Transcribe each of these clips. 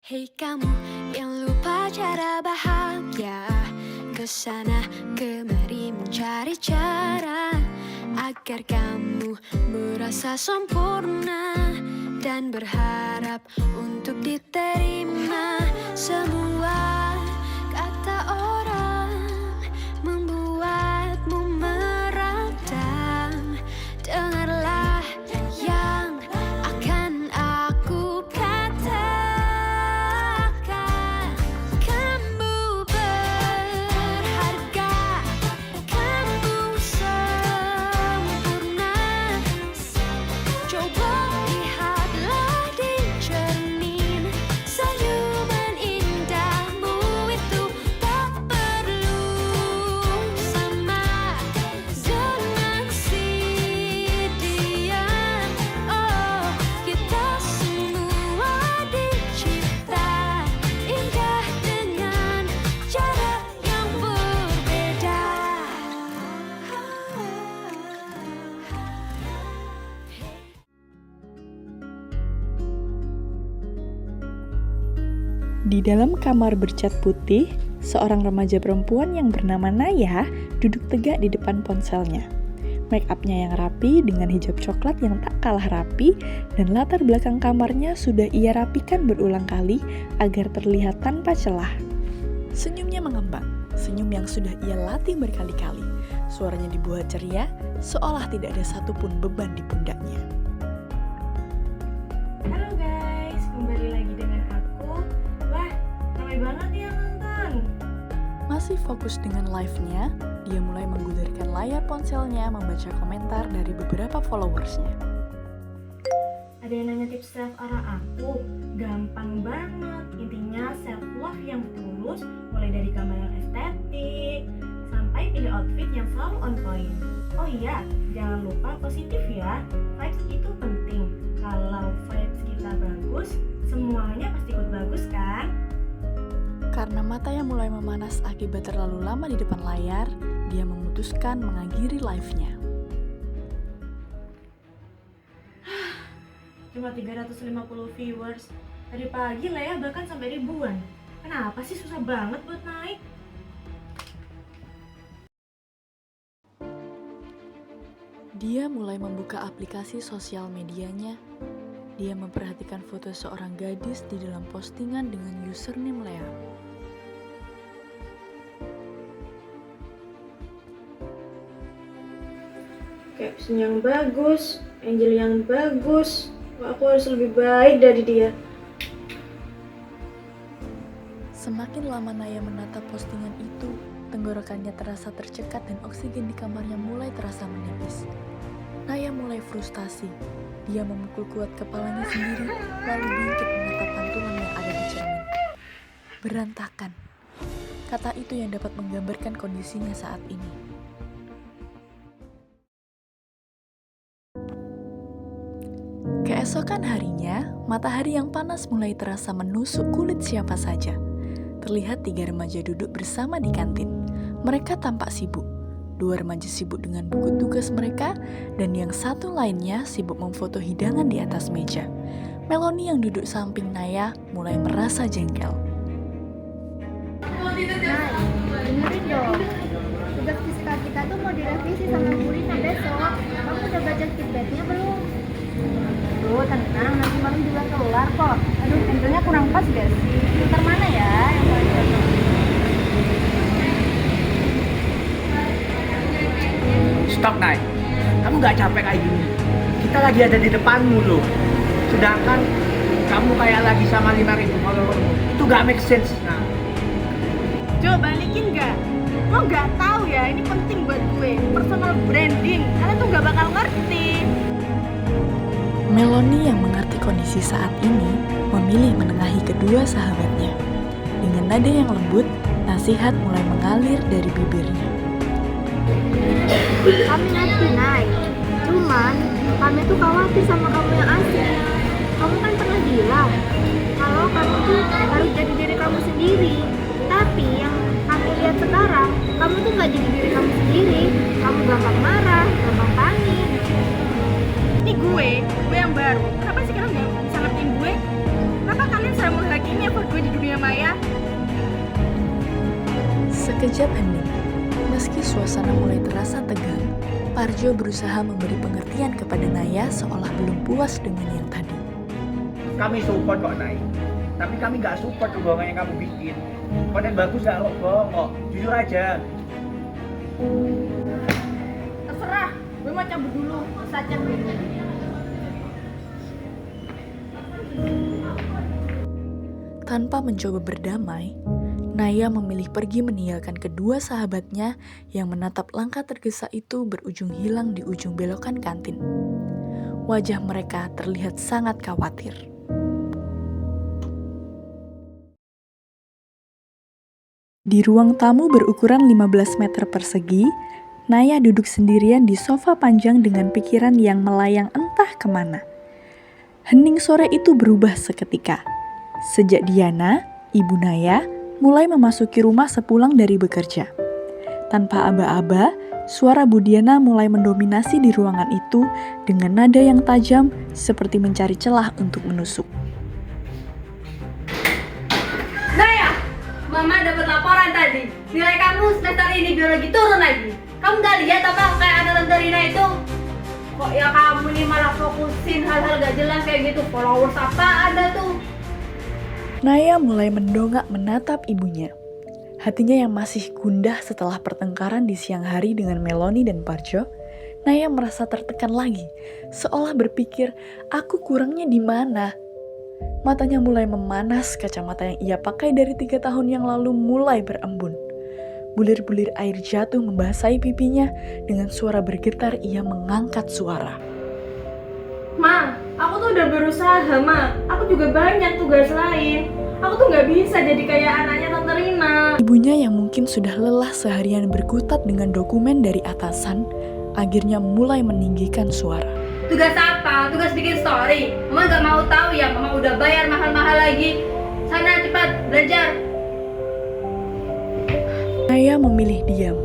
Hei kamu yang lupa cara bahagia, kesana kemari mencari cara agar kamu merasa sempurna dan berharap untuk diterima. Semua kata orang membuatmu meradang. Dengarlah yang akan aku katakan. Kamu berharga, kamu sempurna. Coba lihatlah di cermin, senyuman indahmu itu tak perlu sama dengan si dia. Oh, kita semua dicipta indah dengan cara yang berbeda. Di dalam kamar bercat putih, seorang remaja perempuan yang bernama Naya duduk tegak di depan ponselnya. Make up-nya yang rapi dengan hijab coklat yang tak kalah rapi, dan latar belakang kamarnya sudah ia rapikan berulang kali agar terlihat tanpa celah. Senyumnya mengembang, senyum yang sudah ia latih berkali-kali. Suaranya dibuat ceria, seolah tidak ada satupun beban di pundaknya. Halo guys, kembali lagi dengan aku. Wah, ramai banget nih yang nonton. Masih fokus dengan live-nya, dia mulai menggudarkan layar ponselnya membaca komentar dari beberapa followersnya. Ada yang nanya tips self arah aku. Gampang banget. Intinya self love yang tulus, mulai dari gambar yang estetik sampai pilih outfit yang selalu on point. Oh iya, jangan lupa positif ya. Vibes itu penting. Kalau vibes kita bagus, semuanya pasti ikut bagus kan? Karena matanya mulai memanas akibat terlalu lama di depan layar, dia memutuskan mengakhiri live-nya. Cuma 350 viewers. Tadi pagi lah ya, bahkan sampai ribuan. Kenapa sih susah banget buat naik? Dia mulai membuka aplikasi sosial medianya. Dia memperhatikan foto seorang gadis di dalam postingan dengan username Lea. Caption yang bagus, angel yang bagus. Wah, aku harus lebih baik dari dia. Semakin lama Naya menatap postingan itu, tenggorokannya terasa tercekat dan oksigen di kamarnya mulai terasa menipis. Naya mulai frustasi. Dia memukul kuat kepalanya sendiri, lalu bingkit menatap pantulan yang ada di cermin. Berantakan. Kata itu yang dapat menggambarkan kondisinya saat ini. Keesokan harinya, matahari yang panas mulai terasa menusuk kulit siapa saja. Terlihat 3 remaja duduk bersama di kantin. Mereka tampak sibuk. 2 remaja sibuk dengan buku tugas mereka, dan yang satu lainnya sibuk memfoto hidangan di atas meja. Meloni yang duduk samping Naya mulai merasa jengkel. Nah, dengerin dong. Tugas fisika kita tuh mau direvisi sama Bu Rina besok. Kamu udah baca feedbacknya belum? Tuh, tenang. Nanti malam juga keluar kok. Aduh, pintunya kurang pas gak sih? Filter mana ya yang paling cocok? Stop, Nay. Kamu gak capek kayak gini? Kita lagi ada di depanmu loh. Sedangkan kamu kayak lagi sama 5.000 followermu. Itu gak make sense. Nah, Coba balikin gak? Lo gak tahu ya, ini penting buat gue. Personal branding. Kalian tuh gak bakal ngerti. Meloni yang mengerti kondisi saat ini memilih menengahi kedua sahabatnya. Dengan nada yang lembut, nasihat mulai mengalir dari bibirnya. Kami ngerti, Nay. Cuman, kami tuh khawatir sama kamu yang asli. Kamu kan pernah bilang kalau kamu tuh harus jadi diri kamu sendiri. Tapi yang kami lihat sekarang, kamu tuh gak jadi diri kamu sendiri. Kamu gampang marah, gampang panik. Ini gue yang baru. Kenapa sih kalian gak bisa ngertiin gue? Kenapa kalian selalu menghakimi aku dunia maya? Sekejap hening. Meski suasana mulai terasa tegang, Parjo berusaha memberi pengertian kepada Naya seolah belum puas dengan yang tadi. Kami support kok Nay, tapi kami nggak support hubungan yang kamu bikin. Konten bagus nggak kok bohong kok, jujur aja. Terserah, gue mau cabut dulu, saja gue. Tanpa mencoba berdamai, Naya memilih pergi meninggalkan kedua sahabatnya yang menatap langkah tergesa itu berujung hilang di ujung belokan kantin. Wajah mereka terlihat sangat khawatir. Di ruang tamu berukuran 15 meter persegi, Naya duduk sendirian di sofa panjang dengan pikiran yang melayang entah kemana. Hening sore itu berubah seketika. Sejak Diana, ibu Naya, mulai memasuki rumah sepulang dari bekerja. Tanpa aba-aba, suara Bu Diana mulai mendominasi di ruangan itu dengan nada yang tajam seperti mencari celah untuk menusuk. Naya, Mama dapat laporan tadi. Nilai kamu semester ini biologi turun lagi. Kamu gak lihat apa kayak ada Tante Rina itu? Kok ya kamu nih malah fokusin hal-hal gak jelas kayak gitu. Followers apa ada tuh? Naya mulai mendongak menatap ibunya. Hatinya yang masih gundah setelah pertengkaran di siang hari dengan Meloni dan Parjo, Naya merasa tertekan lagi, seolah berpikir, aku kurangnya di mana? Matanya mulai memanas, kacamata yang ia pakai dari 3 tahun yang lalu mulai berembun. Bulir-bulir air jatuh membasahi pipinya, dengan suara bergetar ia mengangkat suara. Ma, aku tuh udah berusaha, Ma. Aku juga banyak tugas lain. Aku tuh nggak bisa jadi kayak anaknya Tante Rina. Ibunya yang mungkin sudah lelah seharian berkutat dengan dokumen dari atasan, akhirnya mulai meninggikan suara. Tugas apa? Tugas bikin story. Mama gak mau tahu ya, Mama udah bayar mahal-mahal lagi. Sana cepat belajar. Naya memilih diam.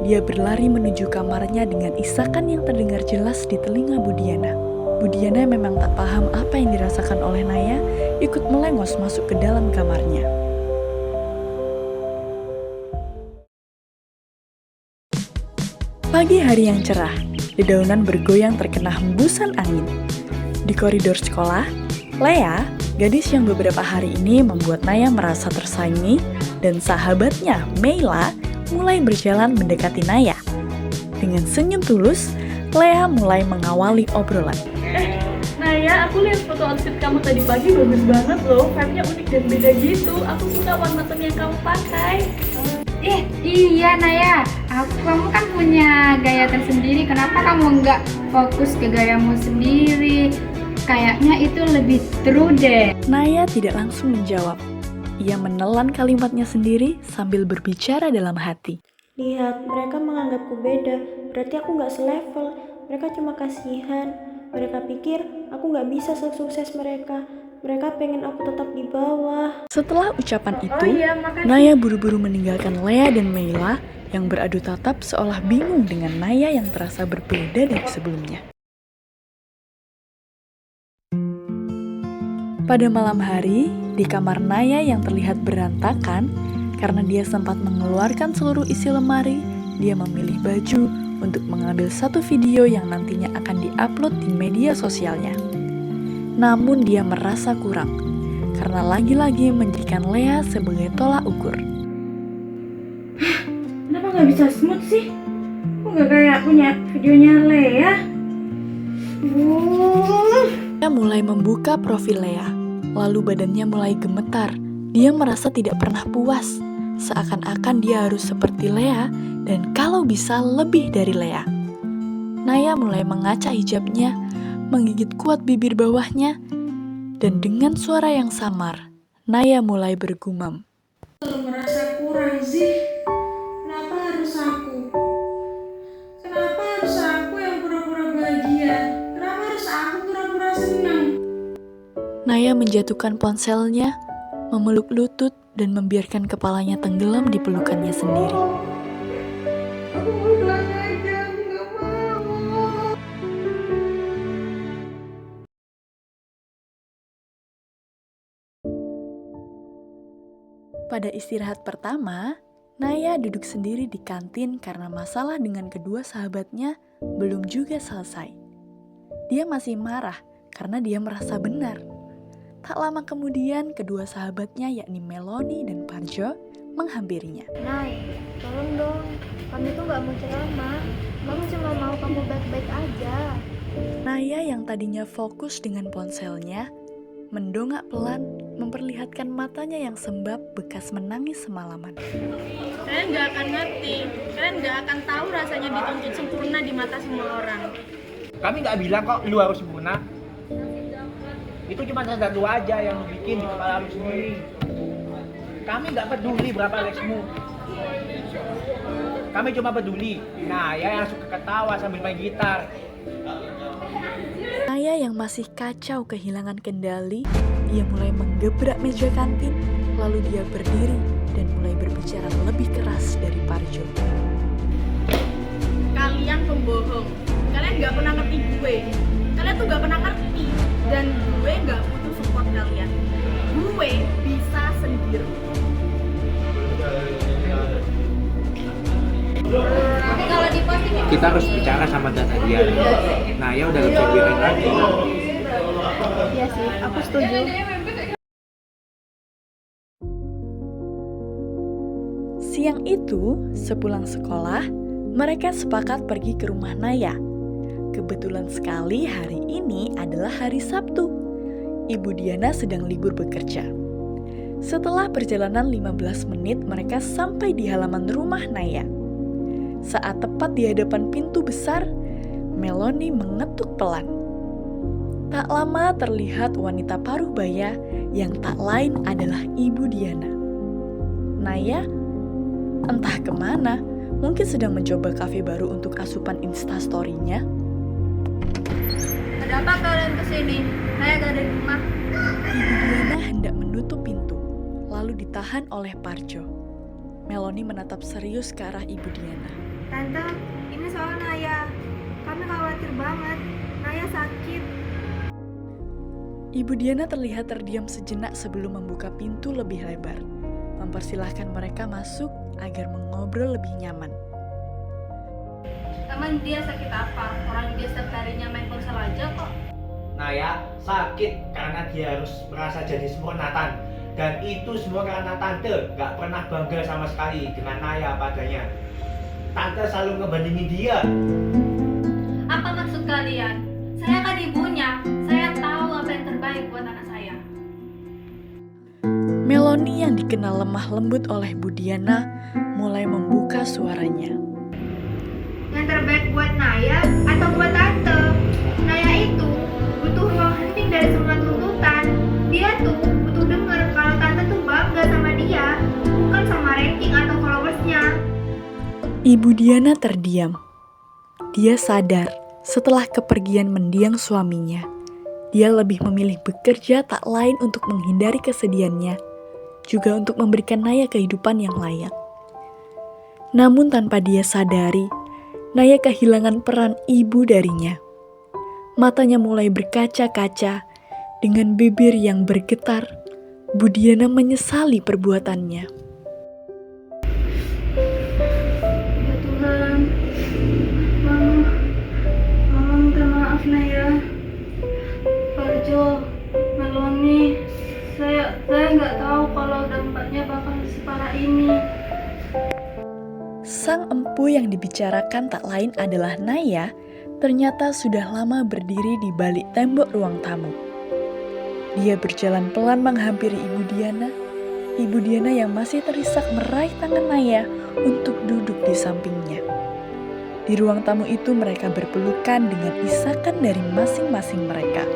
Dia berlari menuju kamarnya dengan isakan yang terdengar jelas di telinga Bu Diana. Bu Diana memang tak paham apa yang dirasakan oleh Naya, ikut melengos masuk ke dalam kamarnya. Pagi hari yang cerah, dedaunan bergoyang terkena hembusan angin. Di koridor sekolah, Lea, gadis yang beberapa hari ini membuat Naya merasa tersaingi, dan sahabatnya, Meila, mulai berjalan mendekati Naya. Dengan senyum tulus, Lea mulai mengawali obrolan. Naya, aku lihat foto outfit kamu tadi pagi bagus banget loh. Vibe-nya unik dan beda gitu. Aku suka warna tone yang kamu pakai. Iya Naya, kamu kan punya gaya tersendiri. Kenapa kamu nggak fokus ke gayamu sendiri? Kayaknya itu lebih true deh. Naya tidak langsung menjawab. Ia menelan kalimatnya sendiri sambil berbicara dalam hati. Lihat, mereka menganggapku beda, berarti aku nggak selevel. Mereka cuma kasihan. Mereka pikir aku nggak bisa sukses mereka. Mereka pengen aku tetap di bawah. Setelah ucapan itu, Oh iya, makasih. Naya buru-buru meninggalkan Lea dan Meila yang beradu tatap seolah bingung dengan Naya yang terasa berbeda dari sebelumnya. Pada malam hari, di kamar Naya yang terlihat berantakan, karena dia sempat mengeluarkan seluruh isi lemari, dia memilih baju untuk mengambil satu video yang nantinya akan diupload di media sosialnya. Namun dia merasa kurang, karena lagi-lagi menjadikan Lea sebagai tolak ukur. Kenapa nggak bisa smooth sih? Kok nggak kayak punya videonya Lea? Dia mulai membuka profil Lea, lalu badannya mulai gemetar. Dia merasa tidak pernah puas, seakan-akan dia harus seperti Lea dan kalau bisa lebih dari Lea. Naya mulai mengaca hijabnya, menggigit kuat bibir bawahnya, dan dengan suara yang samar, Naya mulai bergumam. Merasa kurang sih. Kenapa harus aku? Kenapa harus aku yang pura-pura bahagia? Kenapa harus aku pura-pura senang? Naya menjatuhkan ponselnya, memeluk lutut, dan membiarkan kepalanya tenggelam di pelukannya sendiri. Aku mau pulang aja, aku nggak mau. Pada istirahat pertama, Naya duduk sendiri di kantin karena masalah dengan kedua sahabatnya belum juga selesai. Dia masih marah karena dia merasa benar. Tak lama kemudian, kedua sahabatnya yakni Meloni dan Parjo menghampirinya. Nay, tolong dong. Kami tuh gak mau ceramah. Kami cuma mau kamu baik-baik aja. Naya yang tadinya fokus dengan ponselnya, mendongak pelan memperlihatkan matanya yang sembab bekas menangis semalaman. Kalian gak akan ngerti, kalian gak akan tahu rasanya dituntut sempurna di mata semua orang. Kami nggak bilang kok lu harus sempurna. Itu cuma standar lu aja yang lu bikin di kepala lu sendiri. Kami nggak peduli berapa leksmu. Kami cuma peduli Naya yang suka ketawa sambil main gitar. Naya yang masih kacau kehilangan kendali, dia mulai menggebrak meja kantin, lalu dia berdiri dan mulai berbicara lebih keras dari Parjo. Kalian pembohong, kalian gak pernah ngerti gue. Kalian tuh gak pernah ngerti, dan gue gak butuh support kalian. Gue bisa sendiri. Kita harus bicara sama data dia. Naya udah gak bisa biarin lagi. Iya sih, aku setuju. Siang itu, sepulang sekolah, mereka sepakat pergi ke rumah Naya. Kebetulan sekali hari ini adalah hari Sabtu. Ibu Diana sedang libur bekerja. Setelah perjalanan 15 menit, mereka sampai di halaman rumah Naya. Saat tepat di hadapan pintu besar, Meloni mengetuk pelan. Tak lama terlihat wanita paruh baya yang tak lain adalah Ibu Diana. Naya entah kemana, mungkin sedang mencoba kafe baru untuk asupan instastory-nya. Ada apa kalian kesini? Saya gak ada di rumah. Ibu Diana hendak menutup pintu, lalu ditahan oleh Parjo. Meloni menatap serius ke arah Ibu Diana. Tante, ini soal Naya. Kami khawatir banget. Naya sakit. Ibu Diana terlihat terdiam sejenak sebelum membuka pintu lebih lebar, mempersilahkan mereka masuk agar mengobrol lebih nyaman. Emang dia sakit apa? Orang dia setiap harinya main ponsel aja kok. Naya sakit karena dia harus merasa jadi sempurna, Tan. Dan itu semua karena Tante gak pernah bangga sama sekali dengan Naya padanya. Tante selalu ngebandingin dia. Apa maksud kalian? Saya kan ibunya. Saya tahu apa yang terbaik buat anak saya. Meloni yang dikenal lemah lembut oleh Bu Diana mulai membuka suaranya. Yang terbaik buat Naya atau buat Tante? Naya itu butuh ruang hening dari semua tuntutan. Dia tuh butuh denger kalau Tante tuh bangga sama dia, bukan sama ranking atau followersnya. Ibu Diana terdiam. Dia sadar setelah kepergian mendiang suaminya, dia lebih memilih bekerja tak lain untuk menghindari kesedihannya, juga untuk memberikan Naya kehidupan yang layak. Namun tanpa dia sadari, Naya kehilangan peran ibu darinya. Matanya mulai berkaca-kaca, dengan bibir yang bergetar, Bu Diana menyesali perbuatannya. Ya Tuhan, Mama minta maaf Naya. Parjo, Meloni, saya nggak tahu kalau dampaknya bakal separah ini. Sang empu yang dibicarakan tak lain adalah Naya, ternyata sudah lama berdiri di balik tembok ruang tamu. Dia berjalan pelan menghampiri Ibu Diana. Ibu Diana yang masih terisak meraih tangan Naya untuk duduk di sampingnya. Di ruang tamu itu mereka berpelukan dengan isakan dari masing-masing mereka.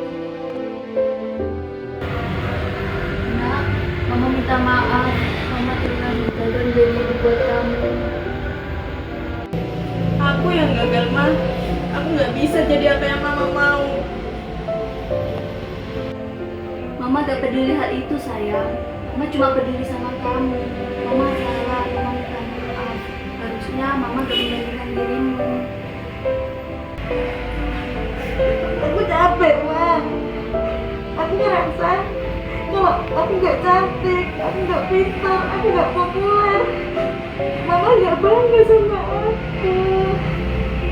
Nak, Mama minta maaf. Mama pernah gagal jadi ibu buat kamu. Aku yang gagal, Ma. Aku gak bisa jadi apa yang Mama mau. Mama gak peduli hal itu sayang. Mama cuma peduli sama kamu. Mama salah, Mama minta maaf. Harusnya Mama gak membandingkan dirimu. Aku capek, Ma. Aku ngerasa kalau aku nggak cantik, aku nggak pintar, aku nggak populer. Mama nggak bangga sama aku.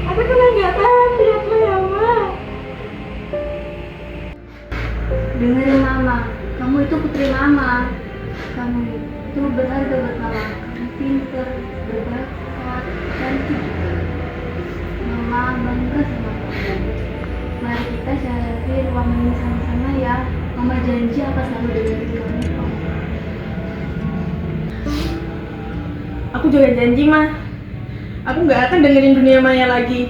Aku kan nggak tahan lihat lo ya, Ma. Dengerin mama, kamu itu putri mama. Kamu itu berharga buat mama. Kamu pinter, berbakat, cantik. Mama bangga sama kamu. Mari kita cari ruang ini sama-sama ya. Mama janji akan selalu dengerin kamu. Aku juga janji, Ma. Aku nggak akan dengerin dunia maya lagi.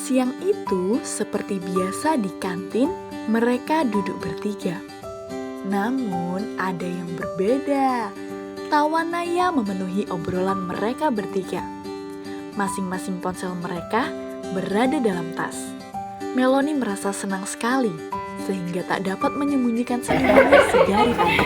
Siang itu, seperti biasa di kantin, mereka duduk bertiga. Namun, ada yang berbeda. Tawa Naya memenuhi obrolan mereka bertiga. Masing-masing ponsel mereka berada dalam tas. Meloni merasa senang sekali, sehingga tak dapat menyembunyikan senyumnya sejari tadi.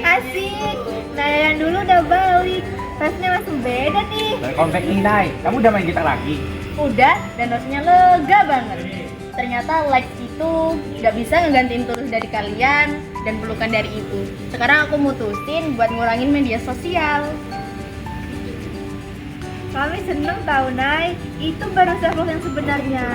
Asik, Naya yang dulu udah balik. Rasanya langsung beda nih. Konfek nih, Nay. Kamu udah main gitar lagi? Udah, dan rasanya lega banget. Ternyata likes itu nggak bisa ngegantiin tulus dari kalian dan pelukan dari ibu. Sekarang aku mutusin buat ngurangin media sosial. Kami seneng tahu, Nay. Itu baru self love yang sebenarnya.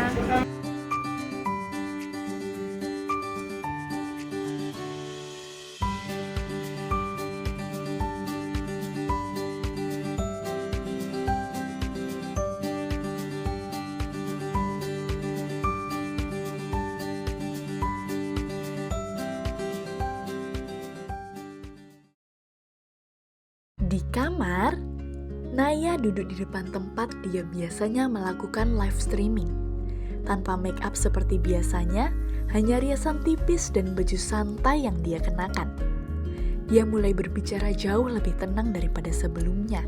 Di kamar, Naya duduk di depan tempat dia biasanya melakukan live streaming. Tanpa make up seperti biasanya, hanya riasan tipis dan baju santai yang dia kenakan. Dia mulai berbicara jauh lebih tenang daripada sebelumnya.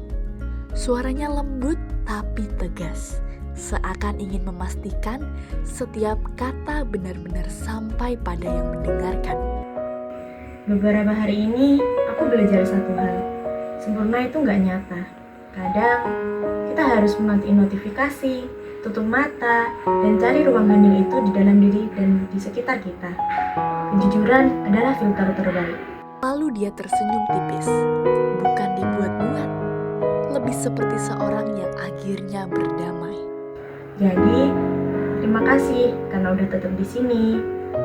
Suaranya lembut tapi tegas, seakan ingin memastikan setiap kata benar-benar sampai pada yang mendengarkan. Beberapa hari ini aku belajar satu hal. Sempurna itu nggak nyata. Kadang kita harus mematiin notifikasi, tutup mata, dan cari ruang hening itu di dalam diri dan di sekitar kita. Kejujuran adalah filter terbaik. Lalu dia tersenyum tipis, bukan dibuat-buat, lebih seperti seorang yang akhirnya berdamai. Jadi, terima kasih karena udah tetap di sini.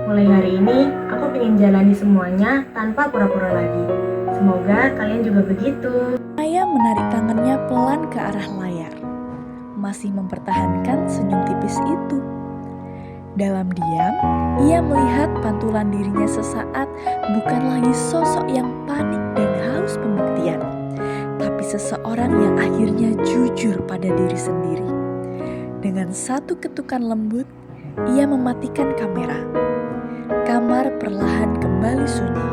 Mulai hari ini, aku pengen jalani semuanya tanpa pura-pura lagi. Semoga kalian juga begitu. Naya menarik tangannya pelan ke arah layar, masih mempertahankan senyum tipis itu. Dalam diam, ia melihat pantulan dirinya sesaat bukan lagi sosok yang panik dan haus pembuktian, tapi seseorang yang akhirnya jujur pada diri sendiri. Dengan satu ketukan lembut, ia mematikan kamera. Kamar perlahan kembali sunyi.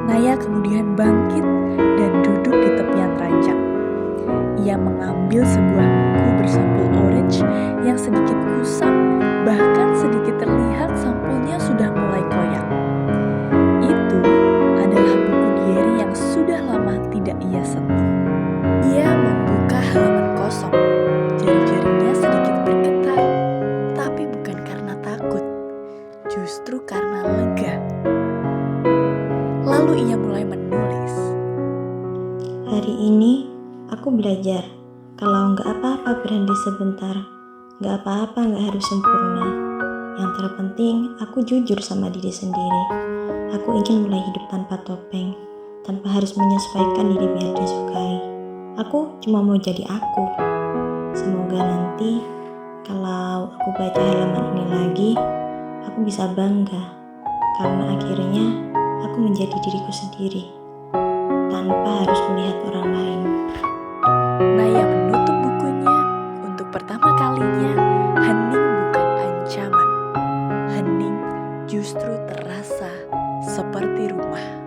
Naya kemudian bangkit dan duduk di tepian ranjang. Ia mengambil sebuah buku bersampul orange yang sedikit kusam, bahkan sedikit terlihat sampulnya sudah mulai koyak. Itu adalah buku diary yang sudah lama tidak ia sentuh. Ia membuka halaman kosong. Jari-jarinya sedikit bergetar, tapi bukan karena takut, justru karena lega. Lalu ia mulai menulis. Hari ini aku belajar kalau nggak apa-apa berhenti sebentar, nggak apa-apa nggak harus sempurna. Yang terpenting aku jujur sama diri sendiri. Aku ingin mulai hidup tanpa topeng, tanpa harus menyesuaikan diri biar disukai. Aku cuma mau jadi aku. Semoga nanti kalau aku baca halaman ini lagi, aku bisa bangga karena akhirnya aku menjadi diriku sendiri tanpa harus melihat orang lain. Naya menutup bukunya. Untuk pertama kalinya, hening bukan ancaman. Hening justru terasa seperti rumah.